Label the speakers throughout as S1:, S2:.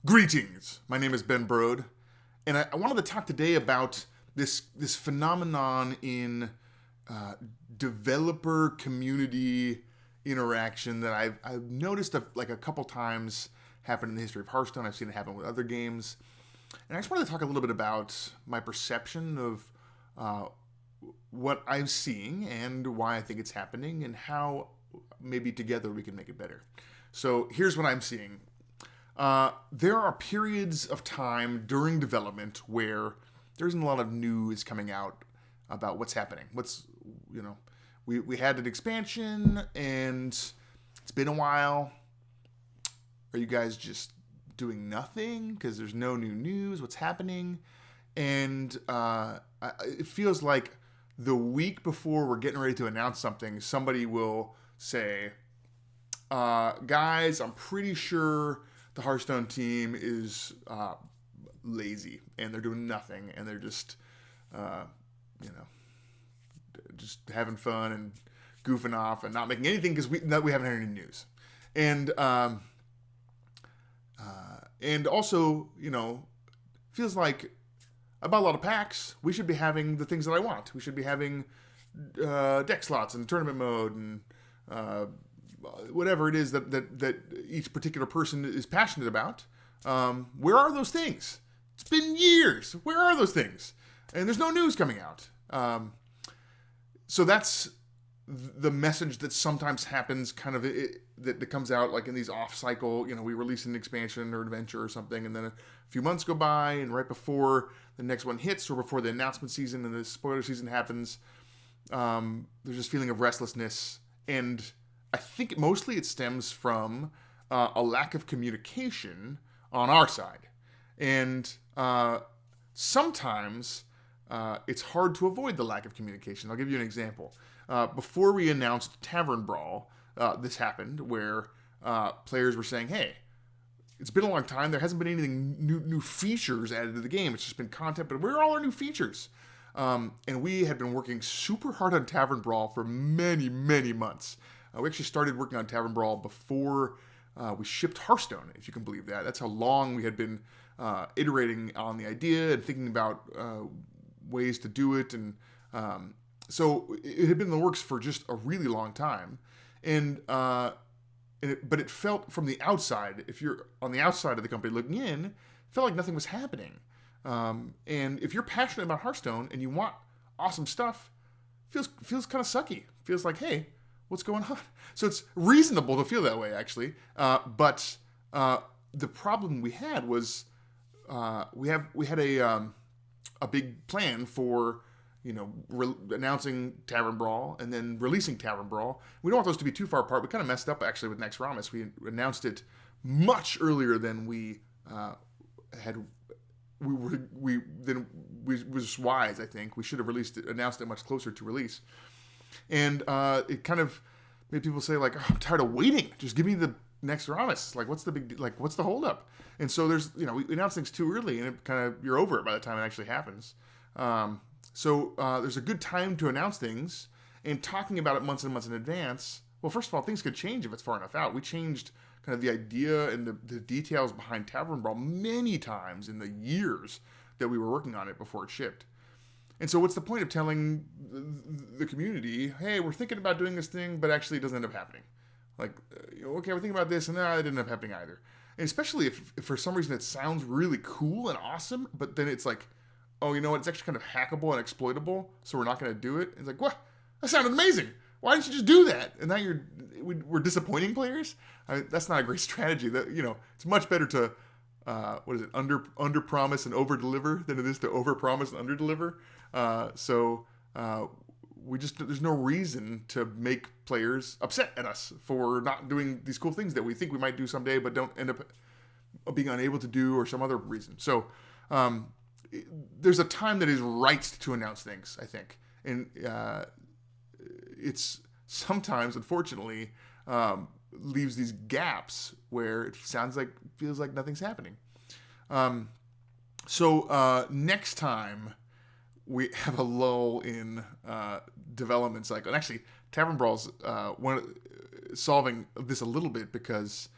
S1: Greetings. My name is Ben Broud, and I wanted to talk today about this phenomenon in developer community interaction that I've noticed like a couple times happen in the history of Hearthstone. I've seen it happen with other games, and I just wanted to talk a little bit about my perception of what I'm seeing and why I think it's happening, and how maybe together we can make it better. So here's what I'm seeing. There are periods of time during development where there isn't a lot of news coming out about what's happening. We had an expansion and it's been a while. Are you guys just doing nothing because there's no new news? What's happening? And it feels like the week before we're getting ready to announce something, somebody will say, guys, I'm pretty sure the Hearthstone team is lazy and they're doing nothing and they're just, just having fun and goofing off and not making anything because we haven't heard any news. And also, feels like I bought a lot of packs. We should be having the things that I want. We should be having deck slots and tournament mode and whatever it is that each particular person is passionate about. Where are those things? It's been years. Where are those things? And there's no news coming out. So that's the message that sometimes happens, kind of that comes out like in these off cycle. We release an expansion or adventure or something, and then a few months go by, and right before the next one hits, or before the announcement season and the spoiler season happens, there's this feeling of restlessness. And I think mostly it stems from a lack of communication on our side. And sometimes it's hard to avoid the lack of communication. I'll give you an example. Before we announced Tavern Brawl, this happened where players were saying, hey, it's been a long time. There hasn't been anything new features added to the game. It's just been content, but where are all our new features? And we had been working super hard on Tavern Brawl for many, many months. We actually started working on Tavern Brawl before we shipped Hearthstone, if you can believe that. That's how long we had been iterating on the idea and thinking about ways to do it. And so it had been in the works for just a really long time. But it felt from the outside, if you're on the outside of the company looking in, it felt like nothing was happening. And if you're passionate about Hearthstone and you want awesome stuff, feels kind of sucky. Feels like, hey, what's going on? So it's reasonable to feel that way, actually. But the problem we had was we had a big plan for announcing Tavern Brawl and then releasing Tavern Brawl. We don't want those to be too far apart. We kind of messed up actually with Next Ramis. We announced it much earlier than we had. We was wise, I think. We should have announced it much closer to release. And it kind of made people say, like, oh, I'm tired of waiting. Just give me the next Ramis. Like, what's the big deal? Like, what's the holdup? And so there's, we announce things too early, and it kind of, you're over it by the time it actually happens. So there's a good time to announce things, and talking about it months and months in advance. Well, first of all, things could change if it's far enough out. We changed kind of the idea and the details behind Tavern Brawl many times in the years that we were working on it before it shipped. And so what's the point of telling the community, hey, we're thinking about doing this thing, but actually it doesn't end up happening? Like, okay, we're thinking about this, and it didn't end up happening either. And especially if for some reason it sounds really cool and awesome, but then it's like, oh, you know what, it's actually kind of hackable and exploitable, so we're not going to do it. It's like, what? That sounded amazing. Why didn't you just do that? And now we're disappointing players? That's not a great strategy. It's much better to under promise and over deliver than it is to over promise and under deliver. There's no reason to make players upset at us for not doing these cool things that we think we might do someday, but don't end up being unable to do, or some other reason. So there's a time that is right to announce things, I think, and it's sometimes, unfortunately, leaves these gaps where it feels like nothing's happening. So next time we have a lull in development cycle. And actually, Tavern Brawl's solving this a little bit, because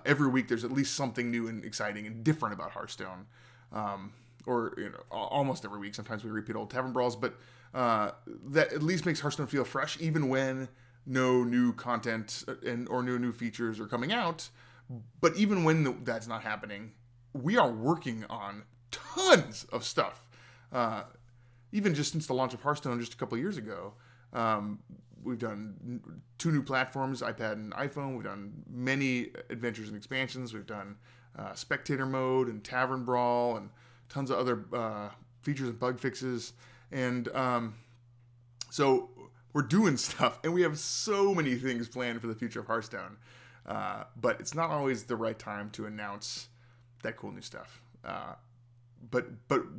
S1: every week there's at least something new and exciting and different about Hearthstone. Or almost every week. Sometimes we repeat old tavern brawls, but that at least makes Hearthstone feel fresh, even when no new content or new features are coming out. But even when that's not happening, we are working on tons of stuff. Even just since the launch of Hearthstone just a couple of years ago, we've done 2 new platforms, iPad and iPhone. We've done many adventures and expansions. We've done spectator mode and tavern brawl and tons of other features and bug fixes. And so we're doing stuff, and we have so many things planned for the future of Hearthstone. But it's not always the right time to announce that cool new stuff. But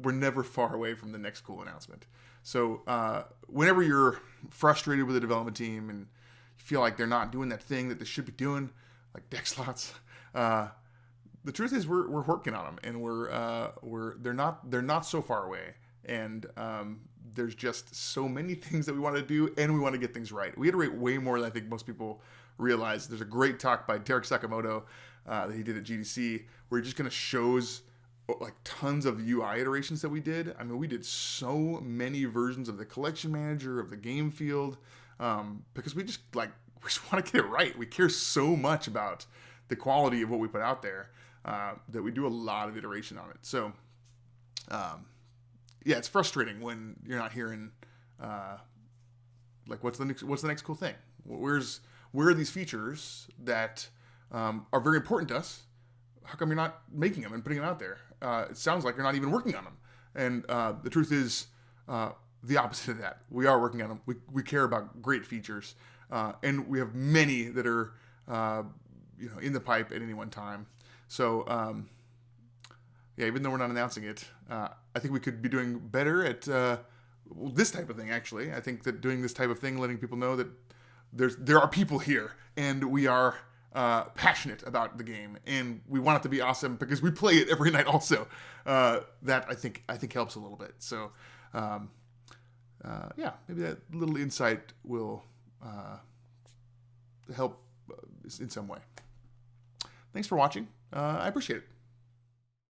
S1: we're never far away from the next cool announcement. So whenever you're frustrated with the development team and you feel like they're not doing that thing that they should be doing, like deck slots, the truth is we're working on them, and they're not so far away. And there's just so many things that we want to do, and we want to get things right. We iterate way more than I think most people realize. There's a great talk by Derek Sakamoto that he did at GDC, where he just kind of shows like tons of UI iterations that we did. I mean, we did so many versions of the collection manager, of the game field, because we just want to get it right. We care so much about the quality of what we put out there that we do a lot of iteration on it. So, yeah, it's frustrating when you're not hearing what's the next cool thing? Where are these features that are very important to us? How come you're not making them and putting them out there? It sounds like you're not even working on them. And the truth is the opposite of that. We are working on them. We care about great features, and we have many that are in the pipe at any one time. So yeah, even though we're not announcing it, I think we could be doing better at this type of thing. Actually, I think that doing this type of thing, letting people know that there are people here, and we are passionate about the game, and we want it to be awesome because we play it every night. Also, that I think helps a little bit. So, yeah, maybe that little insight will help in some way. Thanks for watching. I appreciate it.